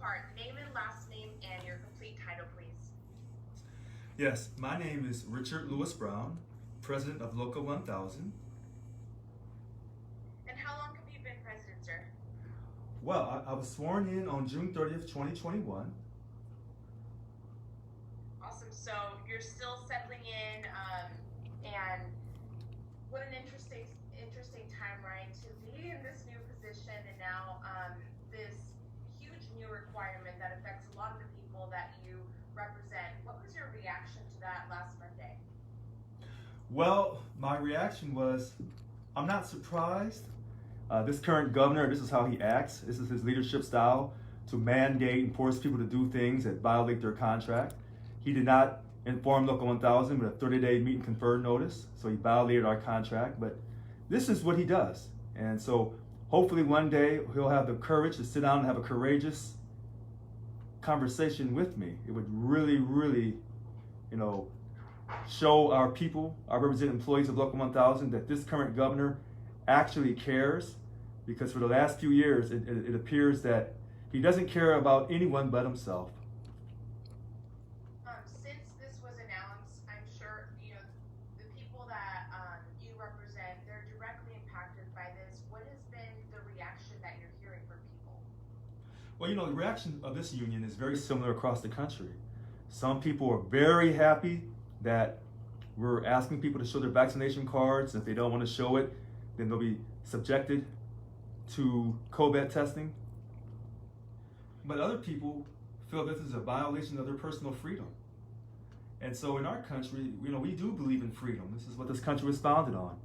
part, name and last name and your complete title, please. Yes, my name is Richard Lewis Brown, President of Local 1000. And how long have you been president, sir? Well, I was sworn in on June 30th, 2021. Awesome. So you're still settling in, and what an interesting time, right? To be in this new position and now this huge new requirement that affects a lot of the people that you represent. What was your reaction to that last Monday? Well, my reaction was, I'm not surprised. This current governor, this is how he acts. This is his leadership style, to mandate and force people to do things that violate their contract. He did not inform Local 1000 with a 30-day meet and confer notice, so he violated our contract, but this is what he does. And so hopefully one day he'll have the courage to sit down and have a courageous conversation with me. It would really, really, show our people, our represented employees of Local 1000, that this current governor actually cares, because for the last few years it appears that he doesn't care about anyone but himself. Since this was announced, I'm sure the people that you represent, they're directly impacted by this. What has been the reaction that you're hearing from people? Well, the reaction of this union is very similar across the country. Some people are very happy that we're asking people to show their vaccination cards. If they don't want to show it, then they'll be subjected to COVID testing. But other people feel this is a violation of their personal freedom. And so in our country, we do believe in freedom. This is what this country was founded on.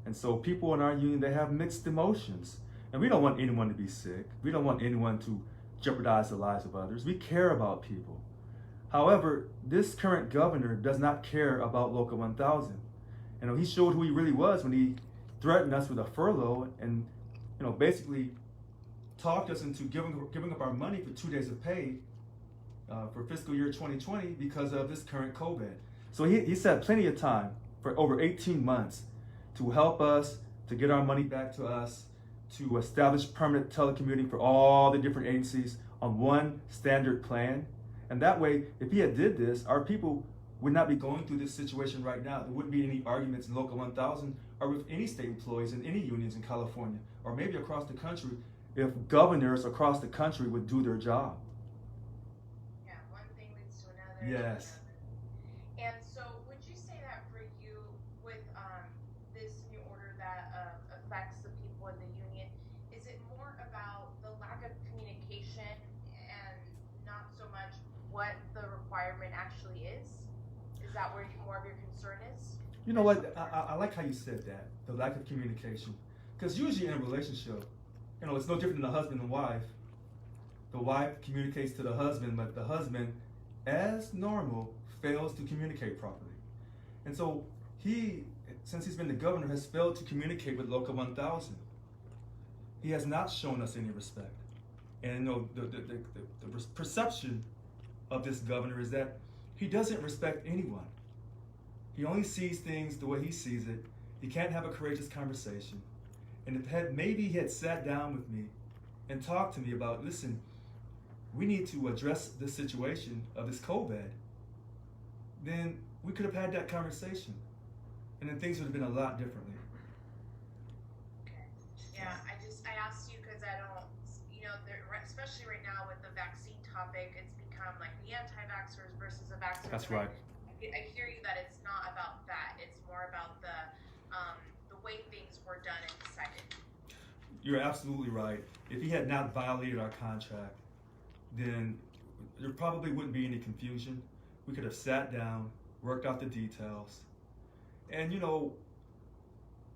And so people in our union, they have mixed emotions. And we don't want anyone to be sick. We don't want anyone to jeopardize the lives of others. We care about people. However, this current governor does not care about Local 1000. He showed who he really was when he threatened us with a furlough and basically talked us into giving up our money for 2 days of pay for fiscal year 2020 because of this current COVID. So he said plenty of time for over 18 months to help us, to get our money back to us, to establish permanent telecommuting for all the different agencies on one standard plan. And that way, if he had did this, our people would not be going through this situation right now. There wouldn't be any arguments in Local 1000 or with any state employees in any unions in California or maybe across the country if governors across the country would do their job. Yeah, one thing leads to another. Yes. And so would you say that for you, with this new order that affects the people in the union, is it more about the lack of communication and not so much what the requirement actually is? Is that where more of your concern is? You know what? I like how you said that, the lack of communication. Because usually in a relationship, it's no different than a husband and wife. The wife communicates to the husband, but the husband, as normal, fails to communicate properly. And so he, since he's been the governor, has failed to communicate with Local 1000. He has not shown us any respect. And the perception of this governor is that he doesn't respect anyone. He only sees things the way he sees it. He can't have a courageous conversation. And if maybe he had sat down with me and talked to me about, listen, we need to address the situation of this COVID, then we could have had that conversation. And then things would have been a lot differently. Okay. Yeah, I asked you because I don't, especially right now with the vaccine topic, it's become like the anti-vaxxers versus the vaxxers. That's right. I hear you that it's not about that. It's more about the way things were done and decided. You're absolutely right. If he had not violated our contract, then there probably wouldn't be any confusion. We could have sat down, worked out the details. And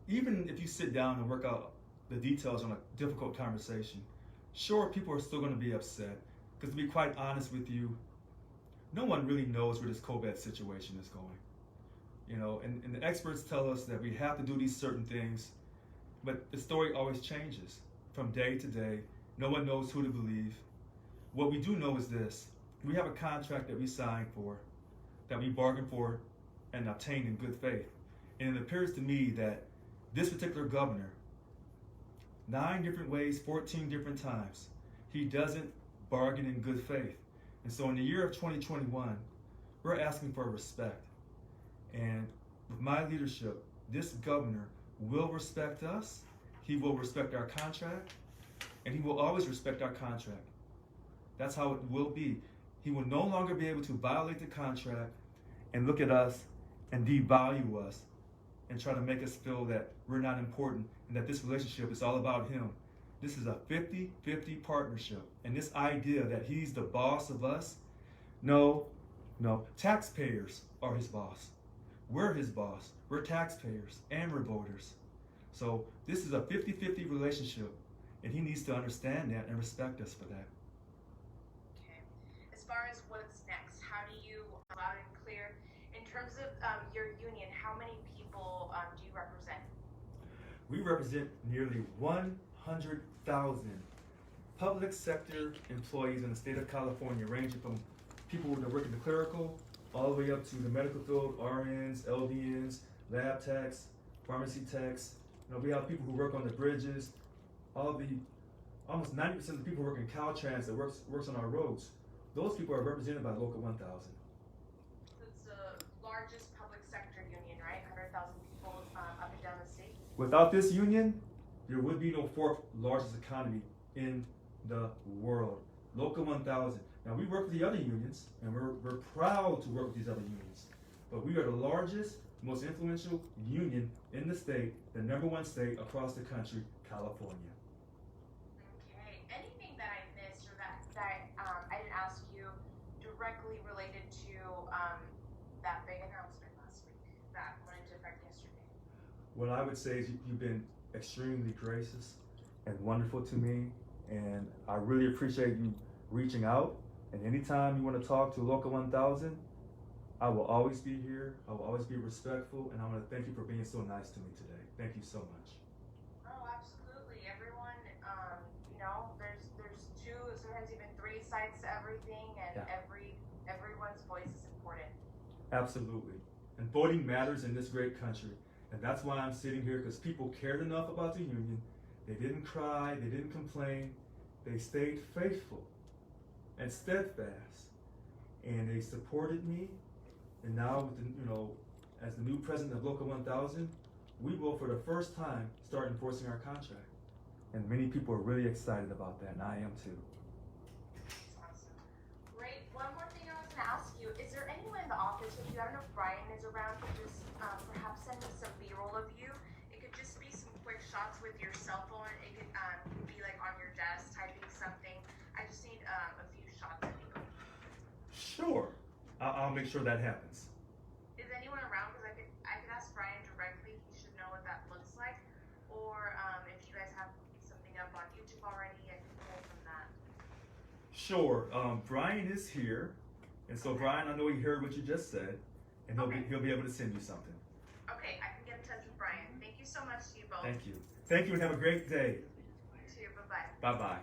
even if you sit down and work out the details on a difficult conversation, sure, people are still going to be upset. Because to be quite honest with you, no one really knows where this COVID situation is going. And the experts tell us that we have to do these certain things, but the story always changes from day to day. No one knows who to believe. What we do know is this: we have a contract that we signed for, that we bargained for and obtained in good faith. And it appears to me that this particular governor, 9 different ways, 14 different times, he doesn't bargain in good faith. And so in the year of 2021, we're asking for respect. And with my leadership, this governor will respect us, he will respect our contract, and he will always respect our contract. That's how it will be. He will no longer be able to violate the contract and look at us and devalue us and try to make us feel that we're not important and that this relationship is all about him. This is a 50-50 partnership. And this idea that he's the boss of us, no, taxpayers are his boss. We're his boss. We're taxpayers and we're voters. So this is a 50-50 relationship, and he needs to understand that and respect us for that. Okay. As far as what's next, how do you, loud and clear, in terms of your union, how many people do you represent? We represent nearly 100,000 public sector employees in the state of California, ranging from people that work in the clerical all the way up to the medical field, RNs, LVNs, lab techs, pharmacy techs. We have people who work on the bridges. Almost 90% of the people who work in Caltrans that works on our roads. Those people are represented by Local 1000. It's the largest public sector union, right? 100,000 people up and down the state. Without this union, there would be no fourth largest economy in the world. Local 1000. Now we work with the other unions, and we're proud to work with these other unions. But we are the largest, most influential union in the state, the #1 state across the country, California. Okay. Anything that I missed or that I didn't ask you directly related to that big announcement last week that went into effect yesterday? What I would say is you've been extremely gracious and wonderful to me, and I really appreciate you reaching out. And anytime you want to talk to Local 1000, I will always be here. I will always be respectful, and I want to thank you for being so nice to me today. Thank you so much. Oh, absolutely. Everyone, there's two, sometimes even three sides to everything, and Yeah. everyone's voice is important. Absolutely. And voting matters in this great country. And that's why I'm sitting here, because people cared enough about the union. They didn't cry, they didn't complain. They stayed faithful and steadfast. And they supported me. And now, with as the new president of Local 1000, we will, for the first time, start enforcing our contract. And many people are really excited about that, and I am too. That's awesome. Great. One more thing I was going to ask you, is there anyone in the office with you? I don't know if Brian is around, to just perhaps send me some B-roll of you. It could just be some quick shots with your cell phone. It could be like on your desk, typing something. I just need a few shots of you. Sure. I'll make sure that happens. Is anyone around? Because I could ask Brian directly. He should know what that looks like. Or if you guys have something up on YouTube already, I can pull from that. Sure. Brian is here, and so Brian, I know he heard what you just said, and he'll be able to send you something. Okay, I can get in touch with Brian. Thank you so much to you both. Thank you. Thank you, and have a great day. You too. Bye-bye. Bye-bye.